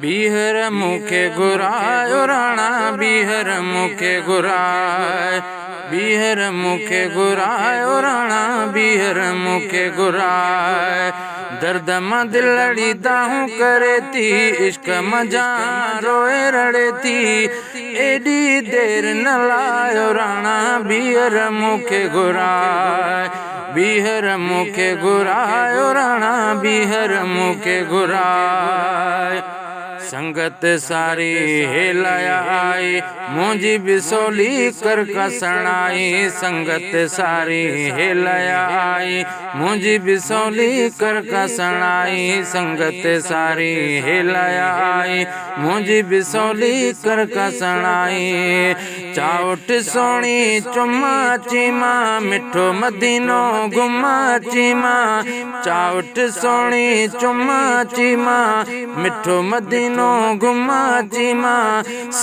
बीहर मुखे घुरायो राणा बीहर मुखे घुराय बीहर मुखे घुरायो राणा बीहर मुखे घुराय दर्द मां दिलड़ी दाहूं करे थी इश्क मजा रोए रड़े थी एडी देर न लायो राणा बीहर मुखे घुराय बीहर मुखे घुरायो राणा बीहर मुखे घुराय संगत सारी हेलाया आई मुझी बिसोली कर कसणाई संगत सारी हेलाया आई मुझी बिसोली कर कसणाई संगत सारी हेलाया आई मुझी बिसोली कर कसणाई चाउट सोनी चुम्मा चीमा मिठो मदीनो गुमा चीमा चाउट सोनी चुम्मा चीमा मिठो मदीनो गुमा चीमा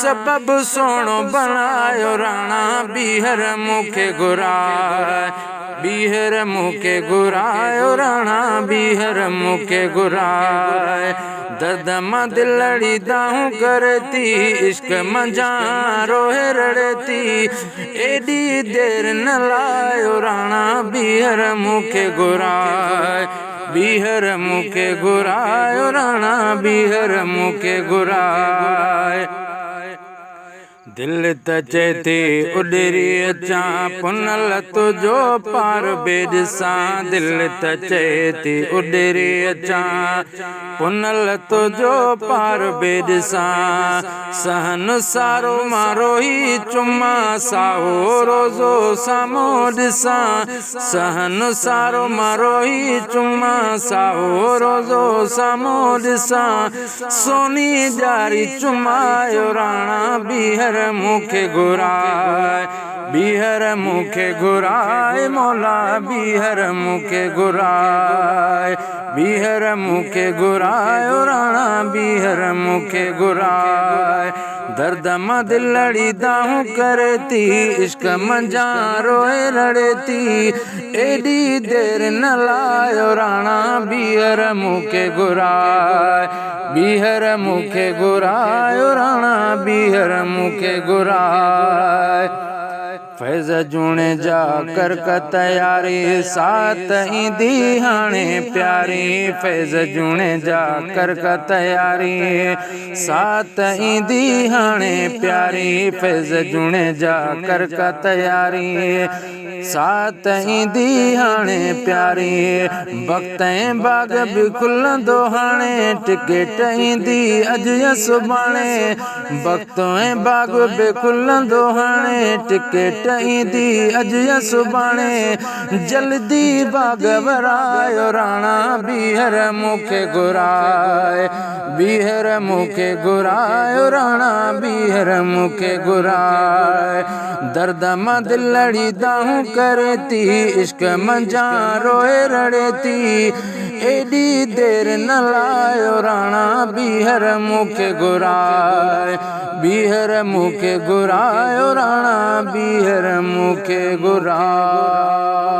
सबब सोनो बनायो राणा बीहर मुखे घुराय बीहर मुखे घुरायो राणा बीहर मुखे घुराय दर्द मां दिलड़ी दाहूं करती इश्क मजा रोए रड़ती एडी देर न लायो राणा बीहर मुखे घुराय बीहर मुखे घुरायो राणा बीहर मुखे घुराय दिल त चेती उडरी अचा पुनल तुझो पार बेॾिसा दिल त चेती उडरी अचा पुनल तुझो पार बेॾिसा सहन सारो मारो ही चुम्मा साहो रोज़ो सामो ॾिसा सहन सारो मारो ही चुम्मा साहो रोज़ो सामो ॾिसा सोनी जारी चुमायो राणा बीहर मुखे घुराय बीहर मुखे घुराय मौला बीहर मुखे घुराय बीहर मुखे घुराय राणा बीहर मुखे घुराय दर्द मां दिलड़ी दाहूं करती इश्क मजा रोए रड़ती एडी देर न लायो राणा बीहर मुखे घुराय बीहर मुखे घुरायो राणा बीहर मुखे घुराय फैज़ जूणे जा कर का तैयारी साथ ईंदी हाणे प्यारी फैज़ जूणे जा कर का तैयारी साथ ईंदी हाणे प्यारी फैज़ जूणे जा कर का तैयारी साथ ईंदी हाणे प्यारी वक्त बाग बि खुलंदो हाणे टिकेट ईंदी अॼु या सुभाणे वक्त बाग बि खुलंदो हाणे टिकेट ईंदी अॼु या सुभाणे जल्दी बाग वरायो राणा बीहर मुखे घुराय बीहर मुखे घुरायो राणा बीहर मुखे घुराय दर्द मां दिलड़ी दाहूं करती इश्क मजा रोए रड़ती एडी देर न लायो राणा बीहर मुखे घुराय बीहर मुखे घुरायो राणा बीहर मुखे घुराय।